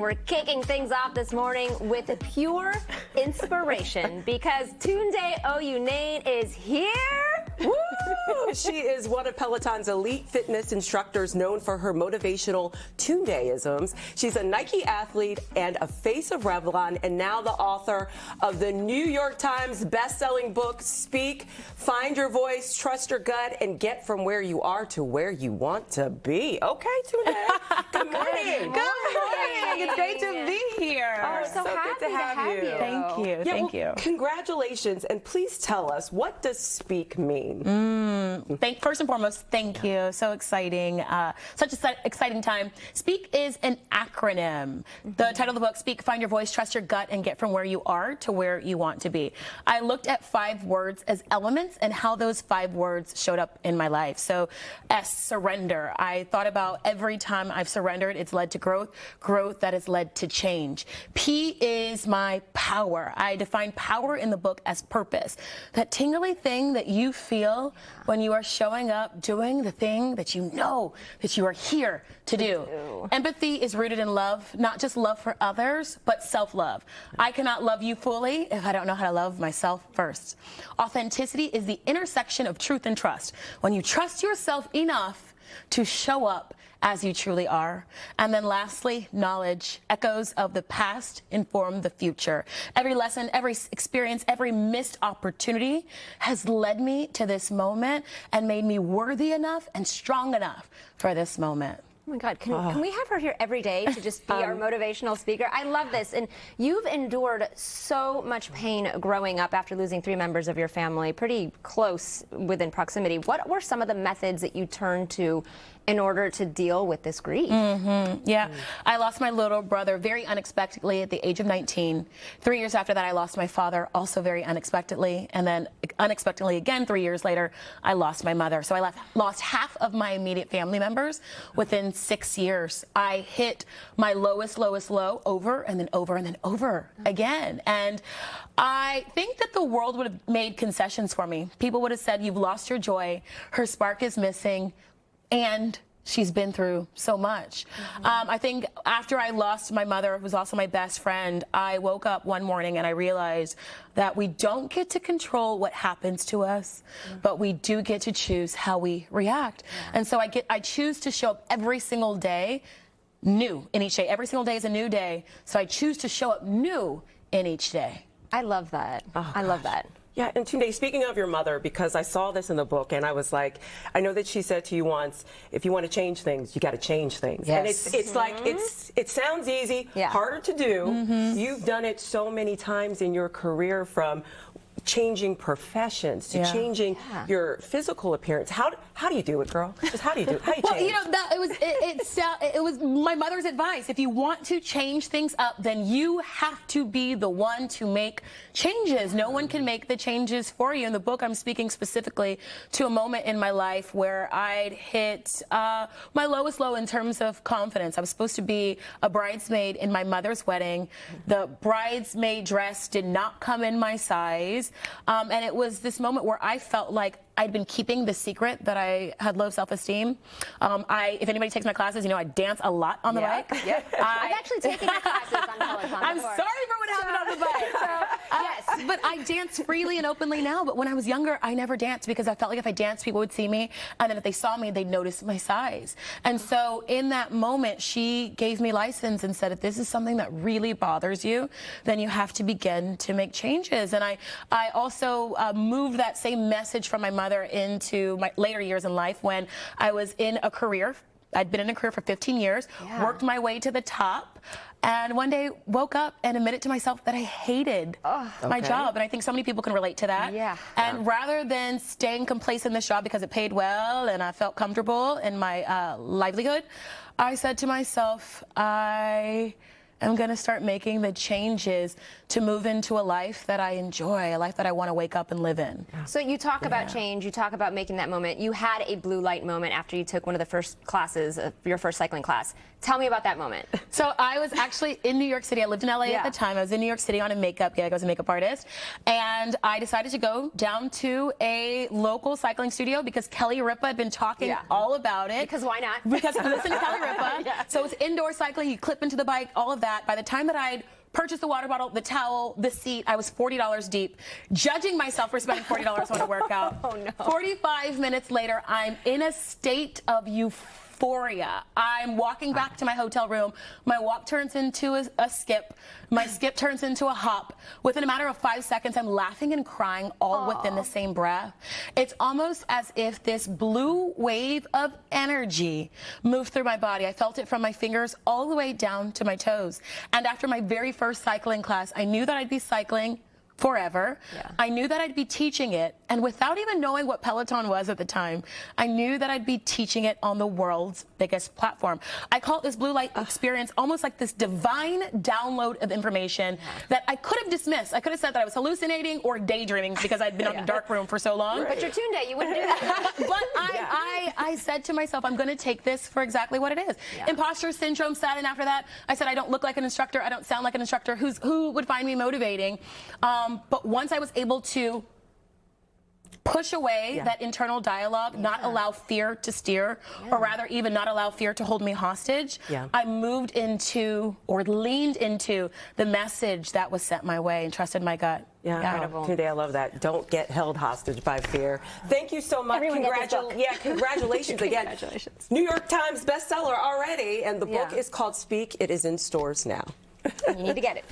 We're kicking things off this morning with pure inspiration because Tunde Oyeneyin is here. Woo! She is one of Peloton's elite fitness instructors known for her motivational Tundeisms. She's a Nike athlete and a face of Revlon, and now the author of the New York Times best-selling book, Speak, Find Your Voice, Trust Your Gut, and Get From Where You Are to Where You Want to Be. Okay, Tunde. Good morning. Good morning. It's great to be here. Oh, so happy good to have you. Thank you. Yeah, Thank you. Congratulations, and please tell us, what does Speak mean? First and foremost, thank you. So exciting. Such an exciting time. Speak is an acronym. The title of the book, Speak, Find Your Voice, Trust Your Gut, and Get From Where You Are to Where You Want to Be. I looked at 5 words as elements and how those 5 words showed up in my life. So S, surrender. I thought about every time I've surrendered, it's led to growth. Growth that has led to change. P is my power. I define power in the book as purpose. That tingly thing that you feel when you are showing up, doing the thing that you know that you are here to do. Empathy is rooted in love, not just love for others, but self-love. I cannot love you fully if I don't know how to love myself first. Authenticity is the intersection of truth and trust. When you trust yourself enough to show up as you truly are. And then lastly, knowledge. Echoes of the past inform the future. Every lesson, every experience, every missed opportunity has led me to this moment and made me worthy enough and strong enough for this moment. Oh my God, can we have her here every day to just be our motivational speaker? I love this. And you've endured so much pain growing up after losing 3 members of your family, pretty close within proximity. What were some of the methods that you turned to in order to deal with this grief? I lost my little brother very unexpectedly at the age of 19. 3 years after that, I lost my father also very unexpectedly. And then unexpectedly again, 3 years later, I lost my mother. So I lost half of my immediate family members within 6 years. I hit my lowest low over and then over again. And I think that the world would have made concessions for me. People would have said, you've lost your joy, her spark is missing, and she's been through so much. I think after I lost my mother, who was also my best friend, I woke up one morning and I realized that we don't get to control what happens to us, but we do get to choose how we react. And so I choose to show up every single day new in each day. Every single day is a new day. So I choose to show up new in each day. I love that. I love that. Yeah, and Tunde, speaking of your mother, because I saw this in the book and I was like, I know that she said to you once, if you want to change things, you got to change things. Yes. And it's like, it sounds easy, harder to do. You've done it so many times in your career, from changing professions to changing your physical appearance. How do you do it, girl? Just how do you do it? How do you change? Well, you know, it was my mother's advice. If you want to change things up, then you have to be the one to make changes. No one can make the changes for you. In the book, I'm speaking specifically to a moment in my life where I'd hit my lowest low in terms of confidence. I was supposed to be a bridesmaid in my mother's wedding. The bridesmaid dress did not come in my size. And it was this moment where I felt like I'd been keeping the secret that I had low self-esteem. If anybody takes my classes, you know I dance a lot on the bike. I've actually taken your classes on Peloton. I'm sorry for what happened on the bike. Yes, but I dance freely and openly now. But when I was younger, I never danced because I felt like if I danced, people would see me. And then if they saw me, they'd notice my size. And so in that moment, she gave me license and said, if this is something that really bothers you, then you have to begin to make changes. And I also moved that same message from my mother into my later years in life when I was in a career. I'd been in a career for 15 years, worked my way to the top, and one day woke up and admitted to myself that I hated my job. And I think so many people can relate to that. And rather than staying complacent in this job because it paid well and I felt comfortable in my livelihood, I said to myself, I am going to start making the changes to move into a life that I enjoy, a life that I want to wake up and live in. So you talk about change, you talk about making that moment. You had a blue light moment after you took one of the first classes, your first cycling class. Tell me about that moment. So I was actually in New York City. I lived in LA at the time. I was in New York City on a makeup gig. I was a makeup artist. And I decided to go down to a local cycling studio because Kelly Ripa had been talking all about it. Because why not? Because I listen to Kelly Ripa. So it's indoor cycling. You clip into the bike, all of that. that by the time that I'd purchased the water bottle, the towel, the seat, I was $40 deep, judging myself for spending $40 on a workout. Oh, no. 45 minutes later, I'm in a state of euphoria. I'm walking back to my hotel room. My walk turns into a skip. My skip turns into a hop. Within a matter of 5 seconds, I'm laughing and crying all within the same breath. It's almost as if this blue wave of energy moved through my body. I felt it from my fingers all the way down to my toes. And after my very first cycling class, I knew that I'd be cycling forever. Yeah. I knew that I'd be teaching it, and without even knowing what Peloton was at the time, I knew that I'd be teaching it on the world's biggest platform. I call it this blue light experience almost like this divine download of information that I could have dismissed. I could have said that I was hallucinating or daydreaming because I'd been in a dark room for so long. But you're Tunde, you wouldn't do that. But I said to myself, I'm going to take this for exactly what it is. Yeah. Imposter syndrome sat in after that. I said, I don't look like an instructor. I don't sound like an instructor. Who would find me motivating? But once I was able to push away that internal dialogue, not allow fear to steer, or rather even not allow fear to hold me hostage, I moved into or leaned into the message that was sent my way and trusted my gut. Incredible. Tunde, I love that. Don't get held hostage by fear. Thank you so much. Congratulations again. Congratulations. New York Times bestseller already, and the book is called Speak. It is in stores now. You need to get it.